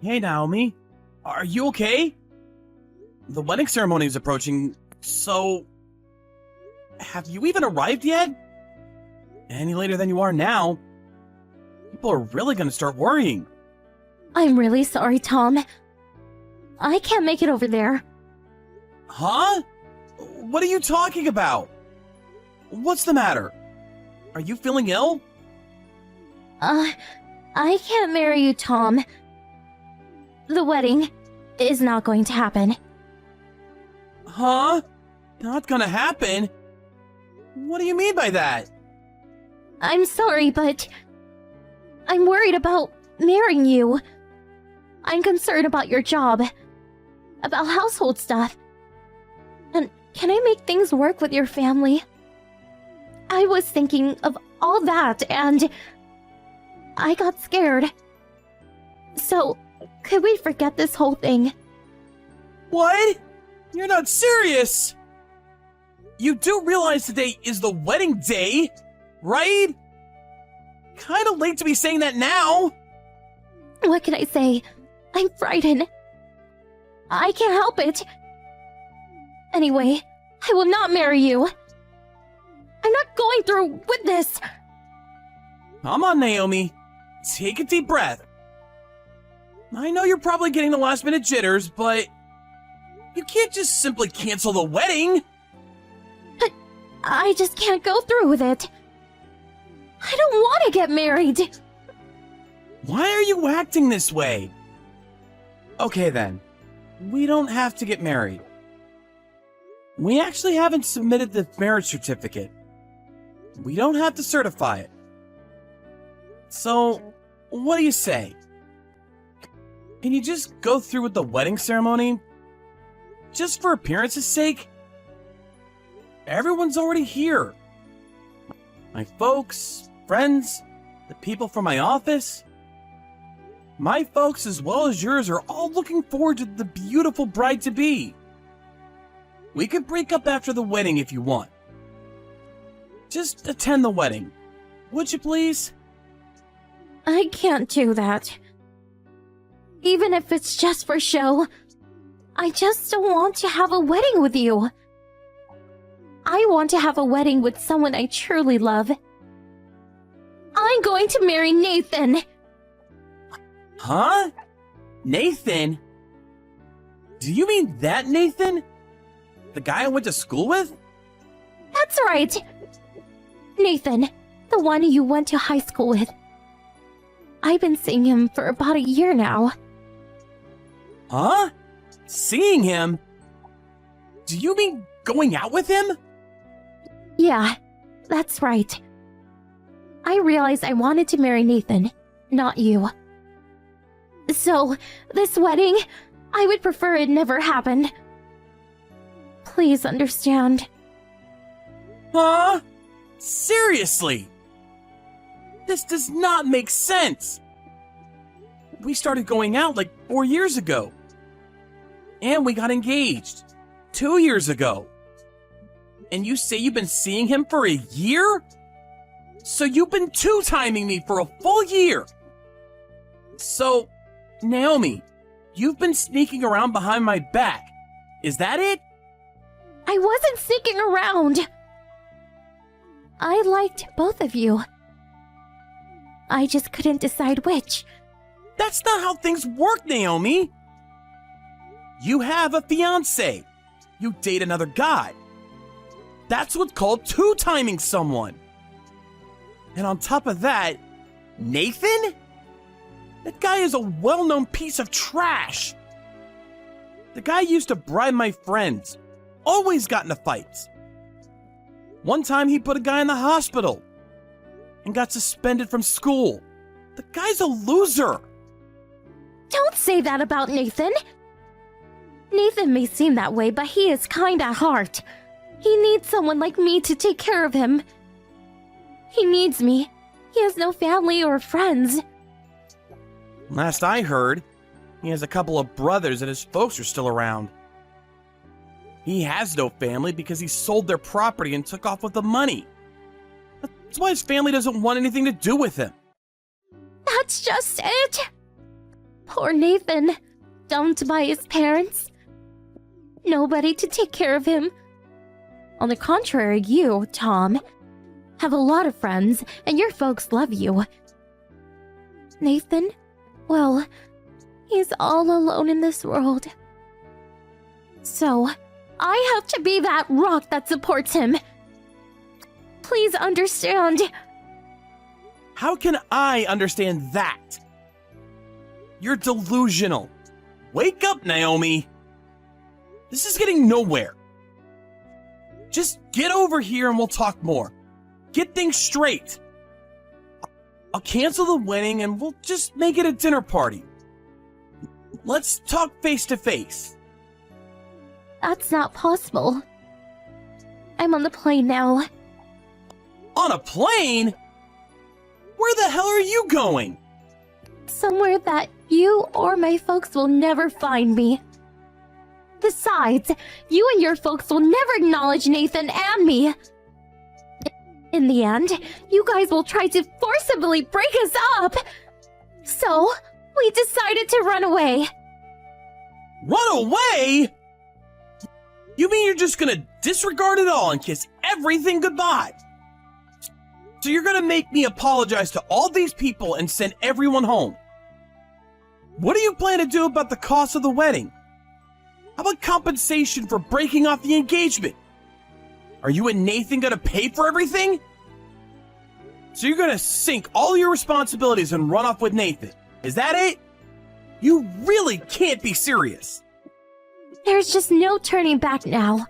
Hey, Naomi. Are you okay? The wedding ceremony is approaching, so... Have you even arrived yet? Any later than you are now, people are really gonna start worrying. I'm really sorry, Tom. I can't make it over there. Huh? What are you talking about? What's the matter? Are you feeling ill? I can't marry you, Tom. The wedding is not going to happen. Huh? Not gonna happen? What do you mean by that? I'm sorry, but I'm worried about marrying you. I'm concerned about your job, about household stuff. And can I make things work with your family? I was thinking of all that and I got scared. So, could we forget this whole thing? What? You're not serious! You do realize today is the wedding day, right? Kinda late to be saying that now. What can I say? I'm frightened. I can't help it. Anyway, I will not marry you. I'm not going through with this. Come on, Naomi. Take a deep breath. I know you're probably getting the last minute jitters, but you can't just simply cancel the wedding. But I just can't go through with it. I don't want to get married. Why are you acting this way? Okay then, we don't have to get married. We actually haven't submitted the marriage certificate. We don't have to certify it. So, what do you say? Can you just go through with the wedding ceremony? Just for appearance's sake? Everyone's already here. My folks, friends, the people from my office. My folks as well as yours are all looking forward to the beautiful bride-to-be. We could break up after the wedding if you want. Just attend the wedding, would you please? I can't do that. Even if it's just for show, I just don't want to have a wedding with you. I want to have a wedding with someone I truly love. I'm going to marry Nathan. Huh? Nathan? Do you mean that Nathan? The guy I went to school with? That's right. Nathan, the one you went to high school with. I've been seeing him for about a year now. Huh? Seeing him? Do you mean going out with him? Yeah, that's right. I realized I wanted to marry Nathan, not you. So, this wedding, I would prefer it never happened. Please understand. Huh? Seriously? This does not make sense. We started going out like 4 years ago. And we got engaged 2 years ago. And you say you've been seeing him for a year? So you've been two-timing me for a full year. So, Naomi, you've been sneaking around behind my back. Is that it? I wasn't sneaking around. I liked both of you. I just couldn't decide which. That's not how things work, Naomi. You have a fiancé. You date another guy. That's what's called two-timing someone. And on top of that, Nathan? That guy is a well-known piece of trash. The guy used to bribe my friends. Always got into fights. One time he put a guy in the hospital and got suspended from school. The guy's a loser. Don't say that about Nathan. Nathan may seem that way, but he is kind at heart. He needs someone like me to take care of him. He needs me. He has no family or friends. Last I heard, he has a couple of brothers and his folks are still around. He has no family because he sold their property and took off with the money. That's why his family doesn't want anything to do with him. That's just it. Poor Nathan, dumped by his parents. Nobody to take care of him. On the contrary, you, Tom, have a lot of friends, and your folks love you. Nathan, well, he's all alone in this world. So, I have to be that rock that supports him. Please understand. How can I understand that? You're delusional. Wake up, Naomi. This is getting nowhere. Just get over here and we'll talk more. Get things straight. I'll cancel the wedding and we'll just make it a dinner party. Let's talk face to face. That's not possible. I'm on the plane now. On a plane? Where the hell are you going? Somewhere that you or my folks will never find me. Besides, you and your folks will never acknowledge Nathan and me. In the end, you guys will try to forcibly break us up. So, we decided to run away. Run away? You mean you're just gonna disregard it all and kiss everything goodbye? So you're gonna make me apologize to all these people and send everyone home? What do you plan to do about the cost of the wedding? How about compensation for breaking off the engagement? Are you and Nathan gonna pay for everything? So you're gonna sink all your responsibilities and run off with Nathan? Is that it? You really can't be serious. There's just no turning back now.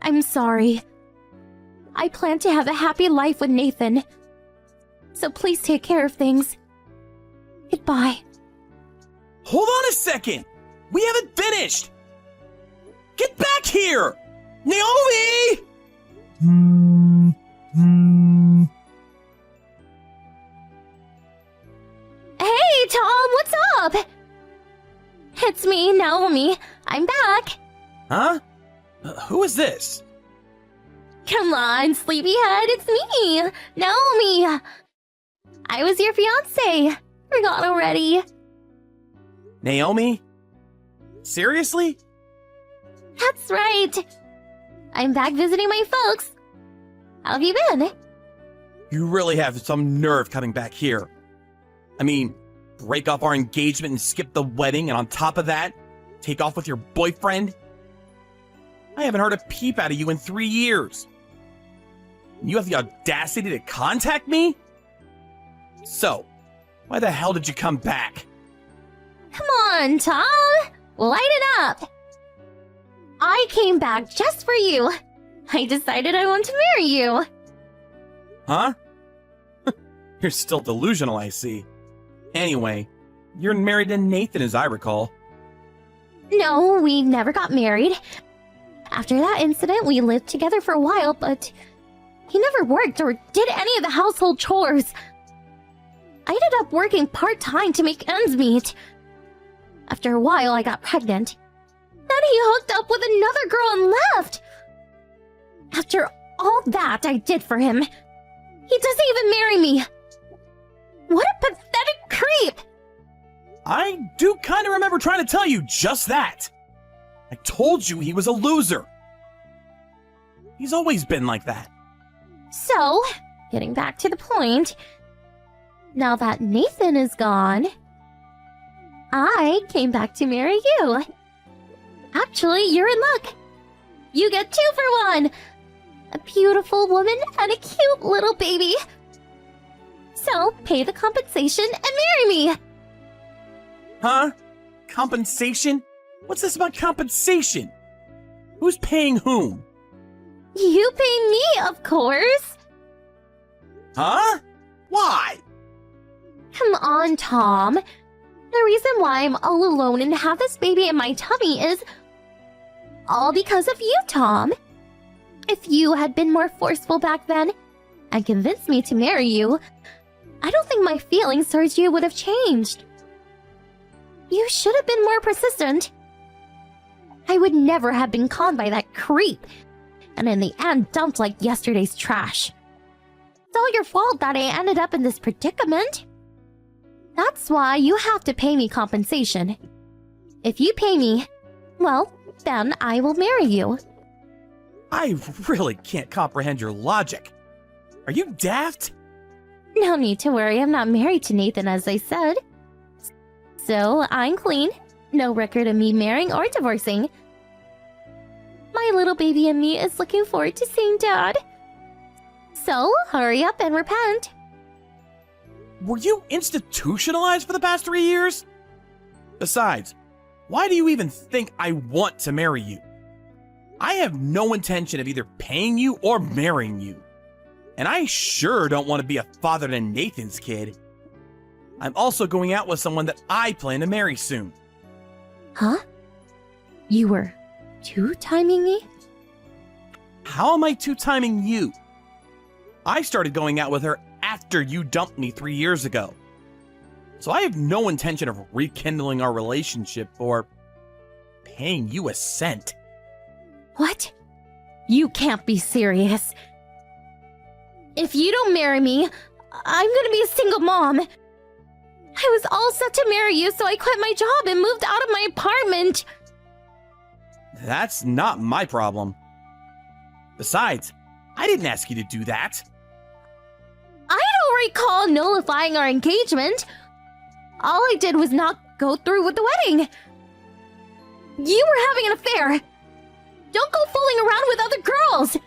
I'm sorry. I plan to have a happy life with Nathan. So please take care of things. Goodbye. Hold on a second! We haven't finished! Get back here! Naomi! Hey, Tom, what's up? It's me, Naomi. I'm back. Huh? Who is this? Come on, sleepyhead, it's me, Naomi. I was your fiancé. Forgot already. Naomi? Seriously? That's right. I'm back visiting my folks. How have you been? You really have some nerve coming back here. I mean, break off our engagement and skip the wedding, and on top of that, take off with your boyfriend? I haven't heard a peep out of you in 3 years. You have the audacity to contact me? So, why the hell did you come back? Come on, Tom. Light it up. I came back just for you. I decided I want to marry you. Huh? You're still delusional, I see. Anyway, you're married to Nathan, as I recall. No, we never got married. After that incident, we lived together for a while, but he never worked or did any of the household chores. I ended up working part-time to make ends meet. After a while, I got pregnant. Then he hooked up with another girl and left. After all that I did for him, he doesn't even marry me. What a pathetic creep! I do kind of remember trying to tell you just that. I told you he was a loser. He's always been like that. So, getting back to the point, now that Nathan is gone, I came back to marry you. Actually, you're in luck. You get 2 for 1. A beautiful woman and a cute little baby. So, pay the compensation and marry me. Huh? Compensation? What's this about compensation? Who's paying whom? You pay me, of course. Huh? Why? Come on, Tom. The reason why I'm all alone and have this baby in my tummy is all because of you, Tom. If you had been more forceful back then and convinced me to marry you, I don't think my feelings towards you would have changed. You should have been more persistent. I would never have been conned by that creep, and in the end dumped like yesterday's trash. It's all your fault that I ended up in this predicament. That's why you have to pay me compensation. If you pay me, well, then I will marry you. I really can't comprehend your logic. Are you daft? No need to worry, I'm not married to Nathan as I said. So, I'm clean. No record of me marrying or divorcing. My little baby and me is looking forward to seeing Dad. So, hurry up and repent. Were you institutionalized for the past 3 years? Besides, why do you even think I want to marry you? I have no intention of either paying you or marrying you. And I sure don't want to be a father to Nathan's kid. I'm also going out with someone that I plan to marry soon. Huh? You were two-timing me? How am I two-timing you? I started going out with her after you dumped me 3 years ago. So I have no intention of rekindling our relationship or paying you a cent. What? You can't be serious. If you don't marry me, I'm gonna be a single mom. I was all set to marry you, so I quit my job and moved out of my apartment. That's not my problem. Besides, I didn't ask you to do that. I don't recall nullifying our engagement. All I did was not go through with the wedding. You were having an affair. Don't go fooling around with other girls.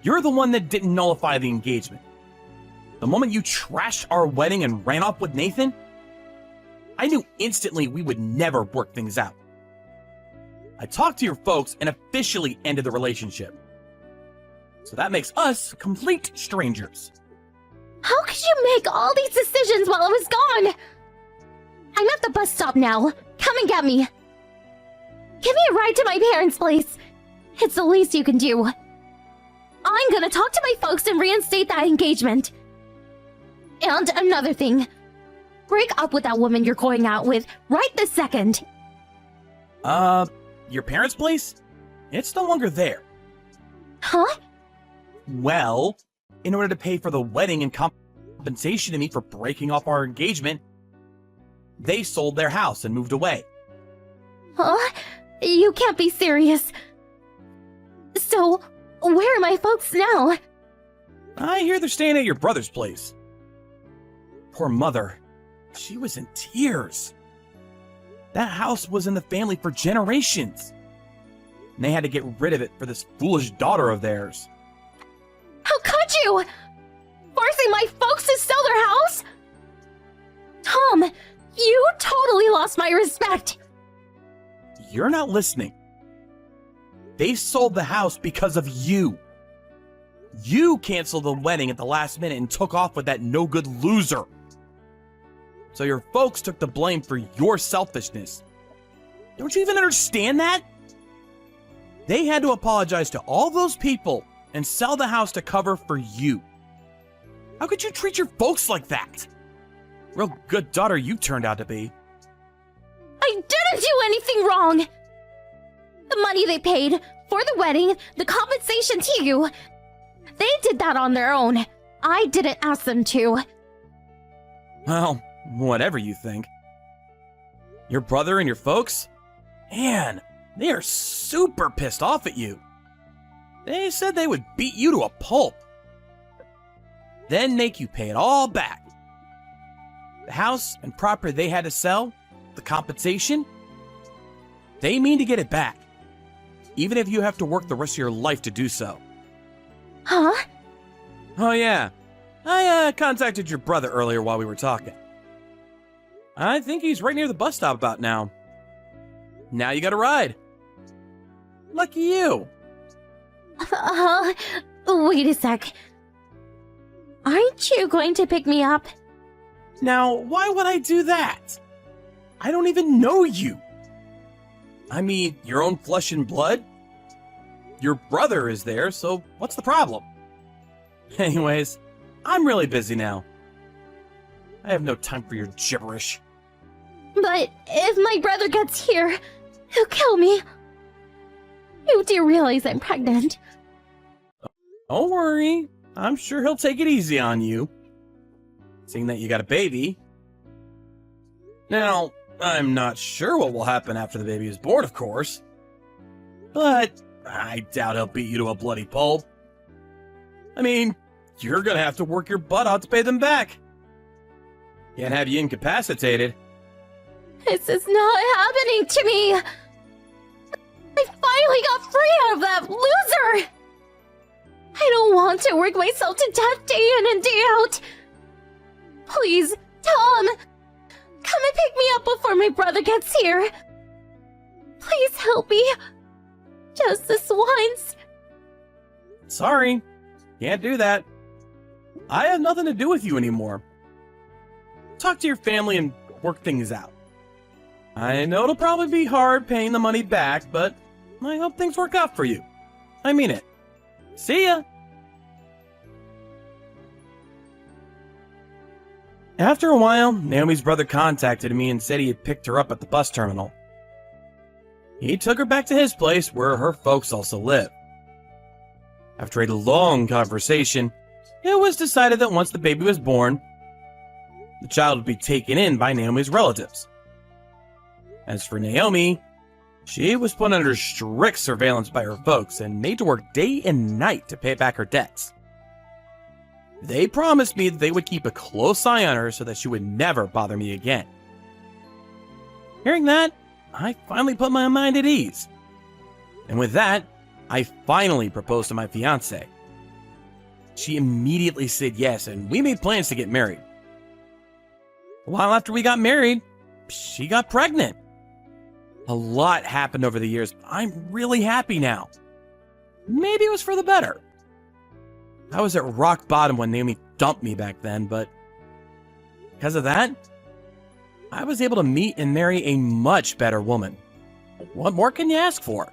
You're the one that didn't nullify the engagement. The moment you trashed our wedding and ran off with Nathan, I knew instantly we would never work things out. I talked to your folks and officially ended the relationship. So that makes us complete strangers. How could you make all these decisions while I was gone? I'm at the bus stop now. Come and get me. Give me a ride to my parents' place. It's the least you can do. I'm gonna talk to my folks and reinstate that engagement. And another thing. Break up with that woman you're going out with right this second. Your parents' place? It's no longer there. Huh? Well, in order to pay for the wedding and compensation to me for breaking off our engagement, they sold their house and moved away. Huh? You can't be serious. So, where are my folks now? I hear they're staying at your brother's place. Poor mother. She was in tears. That house was in the family for generations. And they had to get rid of it for this foolish daughter of theirs. How could you? Forcing my folks to sell their house? Tom, you totally lost my respect. You're not listening. They sold the house because of you. You canceled the wedding at the last minute and took off with that no-good loser. So your folks took the blame for your selfishness. Don't you even understand that? They had to apologize to all those people and sell the house to cover for you. How could you treat your folks like that? Real good daughter you turned out to be. I didn't do anything wrong. The money they paid for the wedding, the compensation to you, they did that on their own. I didn't ask them to. Well, whatever you think. Your brother and your folks? Man, they are super pissed off at you. They said they would beat you to a pulp. Then make you pay it all back. The house and property they had to sell, the compensation, they mean to get it back. Even if you have to work the rest of your life to do so. Huh? Oh yeah, I contacted your brother earlier while we were talking. I think he's right near the bus stop about now. Now you got a ride. Lucky you. Wait a sec. Aren't you going to pick me up? Now, why would I do that? I don't even know you. I mean, your own flesh and blood? Your brother is there, so what's the problem? Anyways, I'm really busy now. I have no time for your gibberish. But if my brother gets here, he'll kill me. You do realize I'm pregnant. Don't worry, I'm sure he'll take it easy on you. Seeing that you got a baby, Now, I'm not sure what will happen after the baby is born, of course. But I doubt he'll beat you to a bloody pulp. I mean, you're gonna have to work your butt out to pay them back. Can't have you incapacitated. This is not happening to me! I finally got free out of that loser! I don't want to work myself to death day in and day out! Please, Tom! Come and pick me up before my brother gets here! Please help me! Just this once! Sorry, can't do that. I have nothing to do with you anymore. Talk to your family and work things out. I know it'll probably be hard paying the money back, but I hope things work out for you. I mean it. See ya! After a while, Naomi's brother contacted me and said he had picked her up at the bus terminal. He took her back to his place where her folks also live. After a long conversation, it was decided that once the baby was born, the child would be taken in by Naomi's relatives. As for Naomi, she was put under strict surveillance by her folks and made to work day and night to pay back her debts. They promised me that they would keep a close eye on her so that she would never bother me again. Hearing that, I finally put my mind at ease. And with that, I finally proposed to my fiancée. She immediately said yes, and we made plans to get married. A while after we got married, she got pregnant. A lot happened over the years. I'm really happy now. Maybe it was for the better. I was at rock bottom when Naomi dumped me back then, but because of that, I was able to meet and marry a much better woman. What more can you ask for?